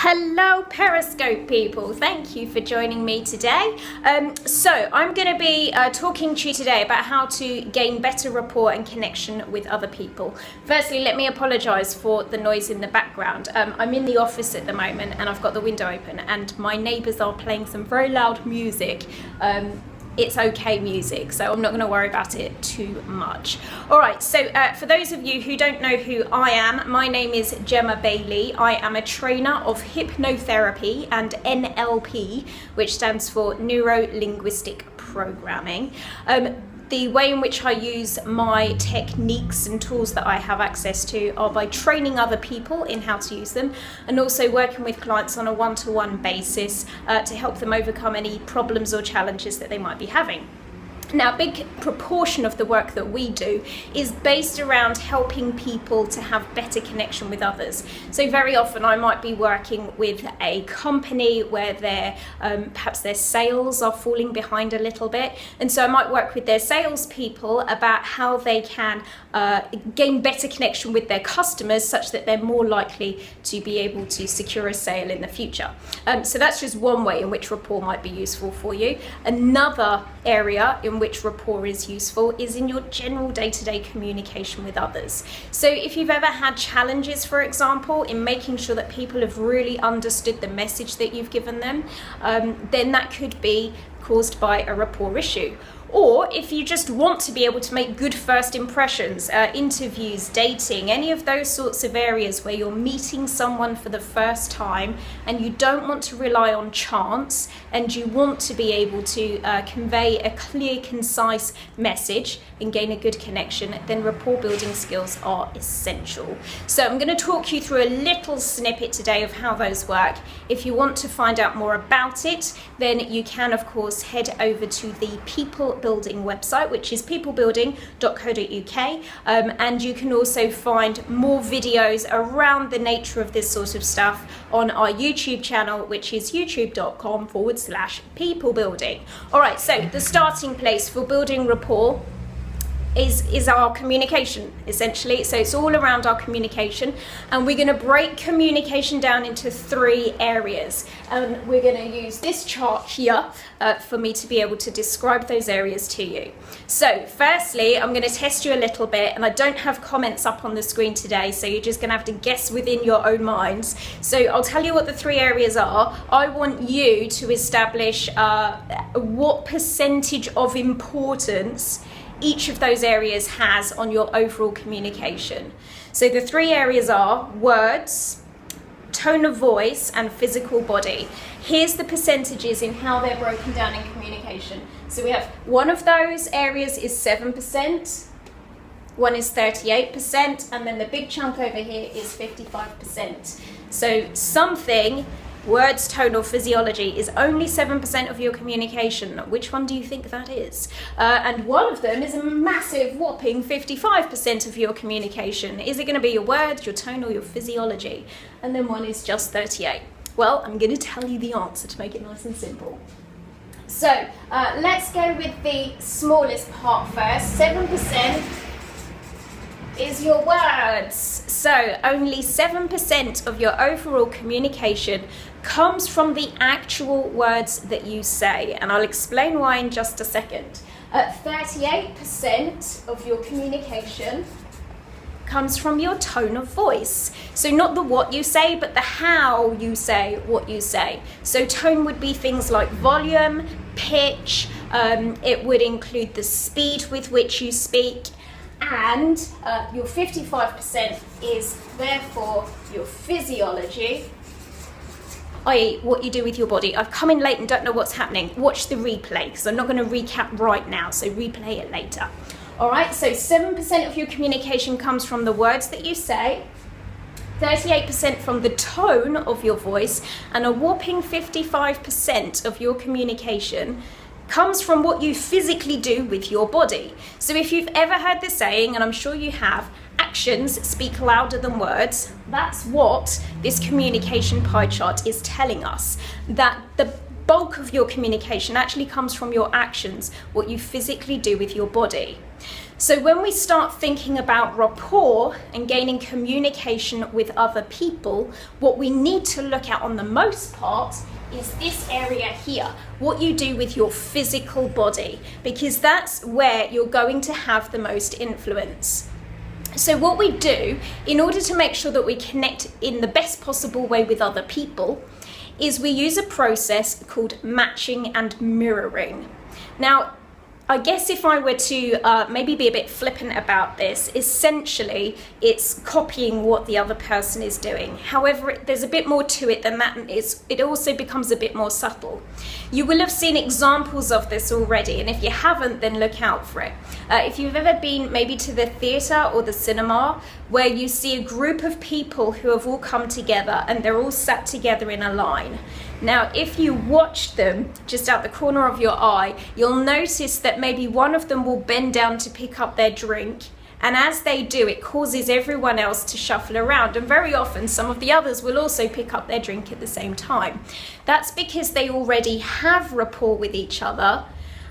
Hello Periscope people, thank you for joining me today. So I'm going to be talking to you today about how to gain better rapport and connection with other people. Firstly, let me apologise for the noise in the background. I'm in the office at the moment and I've got the window open and my neighbours are playing some very loud music. It's okay music, so I'm not going to worry about it too much. Alright, so for those of you who don't know who I am, my name is Gemma Bailey. I am a trainer of hypnotherapy and NLP, which stands for Neuro-Linguistic Programming. The way in which I use my techniques and tools that I have access to are by training other people in how to use them and also working with clients on a one-to-one basis to help them overcome any problems or challenges that they might be having. Now, a big proportion of the work that we do is based around helping people to have better connection with others. So very often I might be working with a company where perhaps their sales are falling behind a little bit. And so I might work with their salespeople about how they can gain better connection with their customers such that they're more likely to be able to secure a sale in the future. So that's just one way in which rapport might be useful for you. Another area in which rapport is useful is in your general day-to-day communication with others. So if you've ever had challenges, for example, in making sure that people have really understood the message that you've given them, then that could be caused by a rapport issue. Or if you just want to be able to make good first impressions, interviews, dating, any of those sorts of areas where you're meeting someone for the first time and you don't want to rely on chance and you want to be able to convey a clear, concise message and gain a good connection, then rapport building skills are essential. So I'm going to talk you through a little snippet today of how those work. If you want to find out more about it, then you can of course head over to the People Building website, which is peoplebuilding.co.uk, and you can also find more videos around the nature of this sort of stuff on our YouTube channel, which is youtube.com/peoplebuilding. Alright, so the starting place for building rapport is our communication, essentially. So it's all around our communication, and we're going to break communication down into three areas. And we're going to use this chart here for me to be able to describe those areas to you. So firstly, I'm going to test you a little bit, and I don't have comments up on the screen today, so you're just going to have to guess within your own minds. So I'll tell you what the three areas are. I want you to establish what percentage of importance each of those areas has on your overall communication. So the three areas are words, tone of voice, and physical body. Here's the percentages in how they're broken down in communication. So we have one of those areas is 7%, one is 38%, and then the big chunk over here is 55%. So something, words, tone, or physiology, is only 7% of your communication. Which one do you think that is? And one of them is a massive whopping 55% of your communication. Is it going to be your words, your tone, or your physiology? And then one is just 38. Well, I'm going to tell you the answer to make it nice and simple. So let's go with the smallest part first. 7% is your words. So only 7% of your overall communication comes from the actual words that you say, and I'll explain why in just a second. 38% of your communication comes from your tone of voice. So not the what you say, but the how you say what you say. So tone would be things like volume, pitch, it would include the speed with which you speak, and your 55% is therefore your physiology, i.e. what you do with your body. I've come in late and don't know what's happening. Watch the replay, because I'm not going to recap right now, so replay it later. Alright, so 7% of your communication comes from the words that you say, 38% from the tone of your voice, and a whopping 55% of your communication comes from what you physically do with your body. So if you've ever heard the saying, and I'm sure you have, actions speak louder than words, that's what this communication pie chart is telling us, that the bulk of your communication actually comes from your actions, what you physically do with your body. So when we start thinking about rapport and gaining communication with other people, what we need to look at on the most part is this area here, what you do with your physical body, because that's where you're going to have the most influence. So what we do in order to make sure that we connect in the best possible way with other people is we use a process called matching and mirroring. Now, I guess if I were to maybe be a bit flippant about this, essentially it's copying what the other person is doing. However, there's a bit more to it than that, and it also becomes a bit more subtle. You will have seen examples of this already, and if you haven't, then look out for it. If you've ever been maybe to the theatre or the cinema, where you see a group of people who have all come together and they're all sat together in a line. Now, if you watch them just out the corner of your eye, you'll notice that maybe one of them will bend down to pick up their drink, and as they do, it causes everyone else to shuffle around, and very often some of the others will also pick up their drink at the same time. That's because they already have rapport with each other,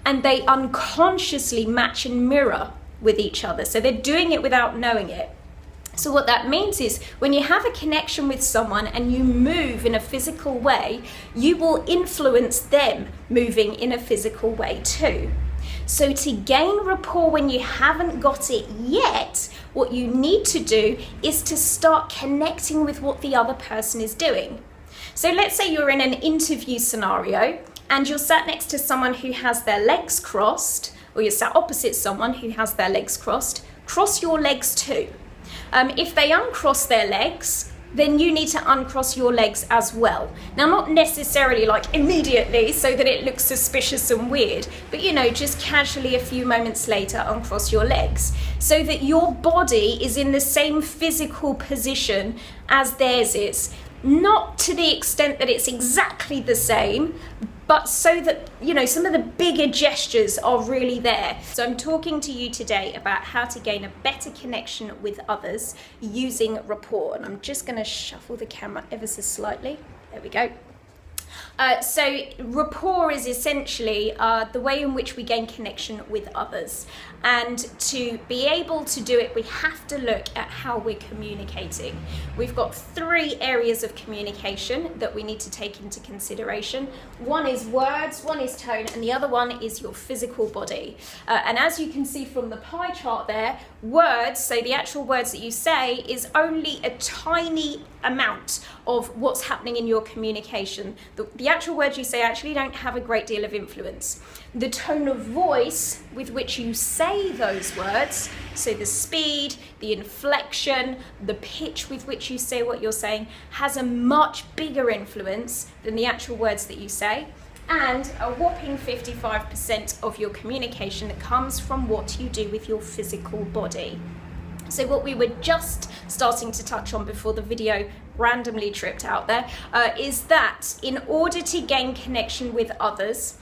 and they unconsciously match and mirror with each other. So they're doing it without knowing it. So what that means is when you have a connection with someone and you move in a physical way, you will influence them moving in a physical way too. So to gain rapport when you haven't got it yet, what you need to do is to start connecting with what the other person is doing. So let's say you're in an interview scenario and you're sat next to someone who has their legs crossed, or you're sat opposite someone who has their legs crossed. Cross your legs too. If they uncross their legs, then you need to uncross your legs as well. Now, not necessarily like immediately so that it looks suspicious and weird, but just casually a few moments later uncross your legs so that your body is in the same physical position as theirs is. Not to the extent that it's exactly the same, but so that, some of the bigger gestures are really there. So I'm talking to you today about how to gain a better connection with others using rapport. And I'm just going to shuffle the camera ever so slightly. There we go. So rapport is essentially the way in which we gain connection with others. And to be able to do it, we have to look at how we're communicating. We've got 3 areas of communication that we need to take into consideration. One is words, one is tone, and the other one is your physical body. And as you can see from the pie chart there, words, so the actual words that you say, is only a tiny amount of what's happening in your communication. The actual words you say actually don't have a great deal of influence. The tone of voice with which you say those words, so the speed, the inflection, the pitch with which you say what you're saying, has a much bigger influence than the actual words that you say. And a whopping 55% of your communication comes from what you do with your physical body. So what we were just starting to touch on before the video randomly tripped out there, is that in order to gain connection with others,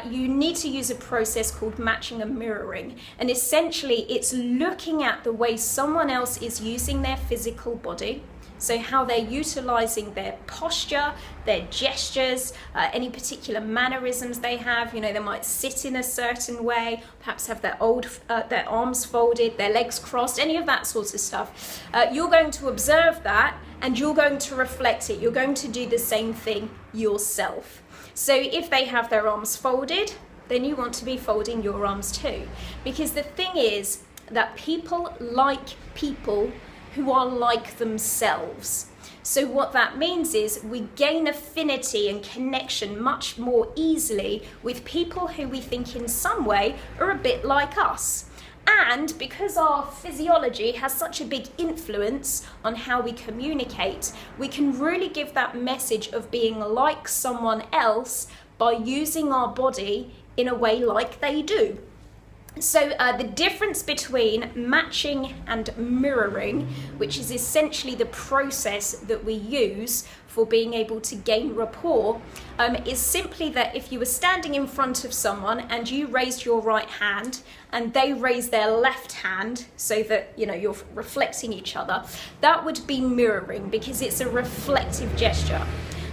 you need to use a process called matching and mirroring. And essentially it's looking at the way someone else is using their physical body. So how they're utilizing their posture, their gestures, any particular mannerisms they have. They might sit in a certain way, perhaps have their arms folded, their legs crossed, any of that sort of stuff. You're going to observe that and you're going to reflect it. You're going to do the same thing yourself. So if they have their arms folded, then you want to be folding your arms too. Because the thing is that people like people who are like themselves. So what that means is we gain affinity and connection much more easily with people who we think in some way are a bit like us. And because our physiology has such a big influence on how we communicate, we can really give that message of being like someone else by using our body in a way like they do. So the difference between matching and mirroring, which is essentially the process that we use for being able to gain rapport, is simply that if you were standing in front of someone and you raised your right hand and they raised their left hand so that you're reflecting each other, that would be mirroring because it's a reflective gesture.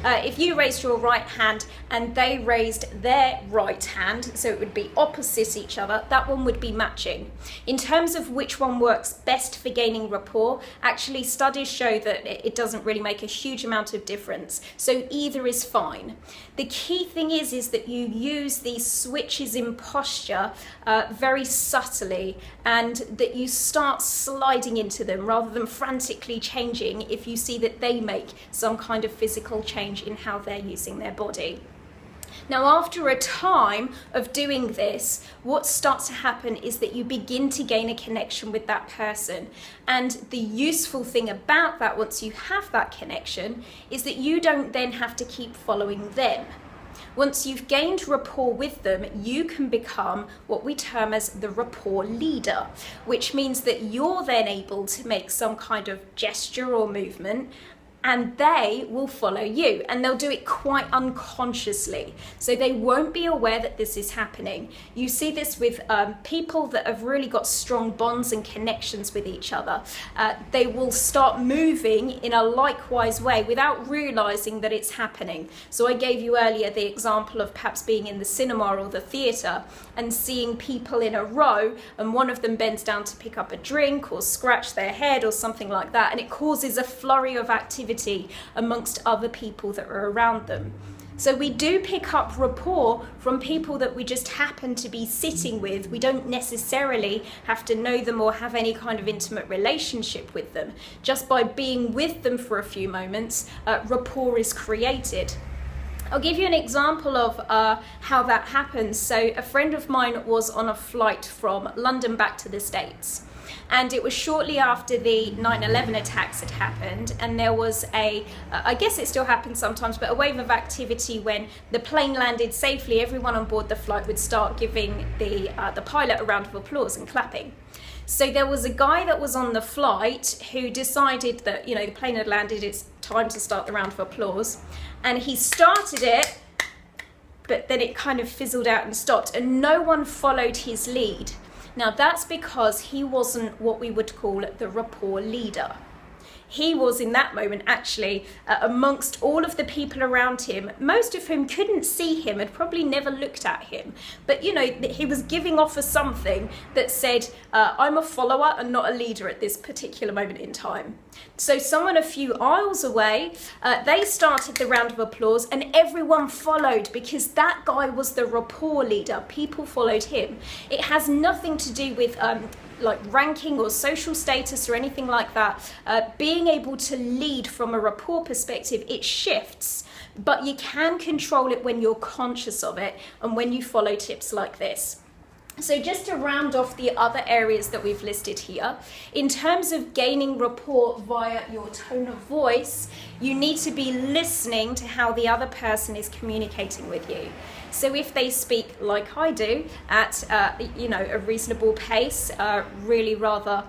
if you raised your right hand and they raised their right hand, so it would be opposite each other, that one would be matching. In terms of which one works best for gaining rapport, actually studies show that it doesn't really make a huge amount of difference. So either is fine. The key thing is that you use these switches in posture very subtly, and that you start sliding into them rather than frantically changing if you see that they make some kind of physical change in how they're using their body. Now, after a time of doing this, what starts to happen is that you begin to gain a connection with that person. And the useful thing about that, once you have that connection, is that you don't then have to keep following them. Once you've gained rapport with them, you can become what we term as the rapport leader, which means that you're then able to make some kind of gesture or movement, and they will follow you, and they'll do it quite unconsciously. So they won't be aware that this is happening. You see this with people that have really got strong bonds and connections with each other. They will start moving in a likewise way without realizing that it's happening. So I gave you earlier the example of perhaps being in the cinema or the theater and seeing people in a row, and one of them bends down to pick up a drink or scratch their head or something like that, and it causes a flurry of activity amongst other people that are around them. So we do pick up rapport from people that we just happen to be sitting with. We don't necessarily have to know them or have any kind of intimate relationship with them. Just by being with them for a few moments, rapport is created. I'll give you an example of how that happens. So a friend of mine was on a flight from London back to the States. And it was shortly after the 9/11 attacks had happened, and there was I guess it still happens sometimes, but a wave of activity when the plane landed safely. Everyone on board the flight would start giving the pilot a round of applause and clapping. So there was a guy that was on the flight who decided that, the plane had landed, it's time to start the round of applause. And he started it, but then it kind of fizzled out and stopped, and no one followed his lead. Now that's because he wasn't what we would call the rapport leader. He was in that moment actually amongst all of the people around him, most of whom couldn't see him, had probably never looked at him. But he was giving off a something that said, I'm a follower and not a leader at this particular moment in time. So someone a few aisles away, they started the round of applause, and everyone followed because that guy was the rapport leader. People followed him. It has nothing to do with like ranking or social status or anything like that. Being able to lead from a rapport perspective, it shifts, but you can control it when you're conscious of it and when you follow tips like this. So just to round off the other areas that we've listed here, in terms of gaining rapport via your tone of voice, you need to be listening to how the other person is communicating with you. So if they speak like I do at a reasonable pace, really rather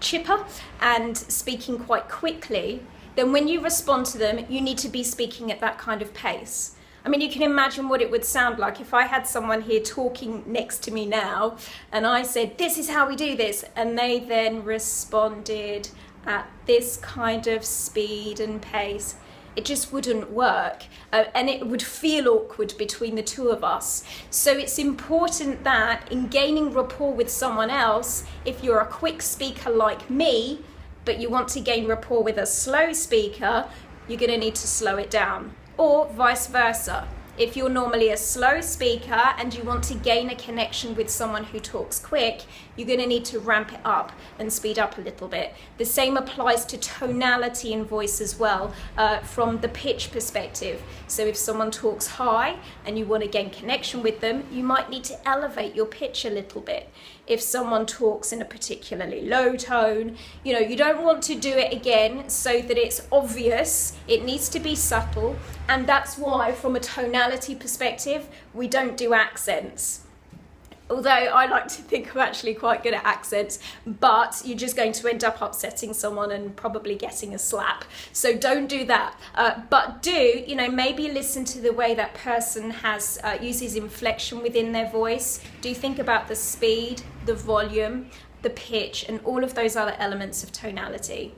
chipper and speaking quite quickly, then when you respond to them, you need to be speaking at that kind of pace. I mean, you can imagine what it would sound like if I had someone here talking next to me now and I said, this is how we do this, and they then responded at this kind of speed and pace. It just wouldn't work, and it would feel awkward between the two of us. So it's important that in gaining rapport with someone else, if you're a quick speaker like me, but you want to gain rapport with a slow speaker, you're going to need to slow it down. Or vice versa. If you're normally a slow speaker and you want to gain a connection with someone who talks quick, you're going to need to ramp it up and speed up a little bit. The same applies to tonality in voice as well, from the pitch perspective. So if someone talks high and you want to gain connection with them, you might need to elevate your pitch a little bit. If someone talks in a particularly low tone, you don't want to do it again so that it's obvious. It needs to be subtle, and that's why from a tonality perspective, we don't do accents. Although I like to think I'm actually quite good at accents, but you're just going to end up upsetting someone and probably getting a slap. So don't do that. But do, maybe listen to the way that person has uses inflection within their voice. Do think about the speed, the volume, the pitch, and all of those other elements of tonality.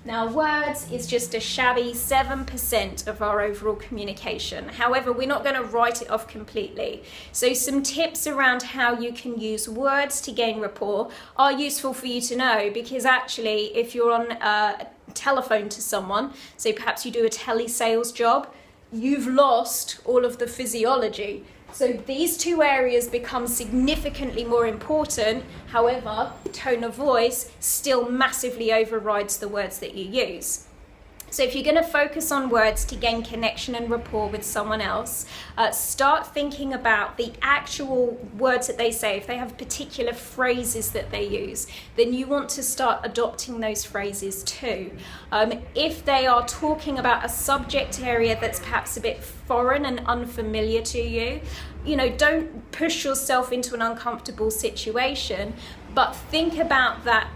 Now, words is just a shabby 7% of our overall communication. However, we're not going to write it off completely. So some tips around how you can use words to gain rapport are useful for you to know, because actually if you're on a telephone to someone, so perhaps you do a telesales job, you've lost all of the physiology. So these two areas become significantly more important. However, tone of voice still massively overrides the words that you use. So if you're going to focus on words to gain connection and rapport with someone else, start thinking about the actual words that they say. If they have particular phrases that they use, then you want to start adopting those phrases too. If they are talking about a subject area that's perhaps a bit foreign and unfamiliar to you, don't push yourself into an uncomfortable situation, but think about that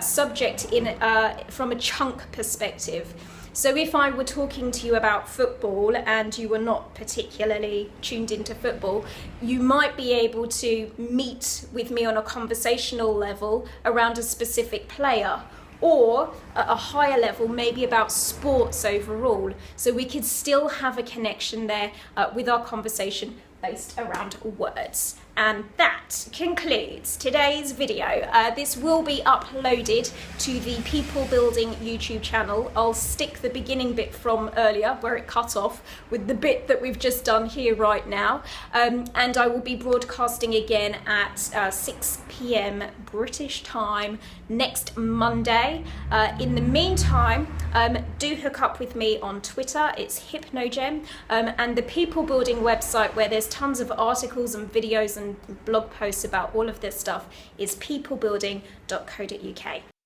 subject from a chunk perspective. So if I were talking to you about football and you were not particularly tuned into football, you might be able to meet with me on a conversational level around a specific player, or at a higher level, maybe about sports overall. So we could still have a connection there with our conversation based around words. And that concludes today's video. This will be uploaded to the People Building YouTube channel. I'll stick the beginning bit from earlier where it cut off with the bit that we've just done here right now. And I will be broadcasting again at 6 p.m. British time next Monday. In the meantime, do hook up with me on Twitter. It's Hypnogem, and the People Building website, where there's tons of articles and videos and blog posts about all of this stuff, is peoplebuilding.co.uk.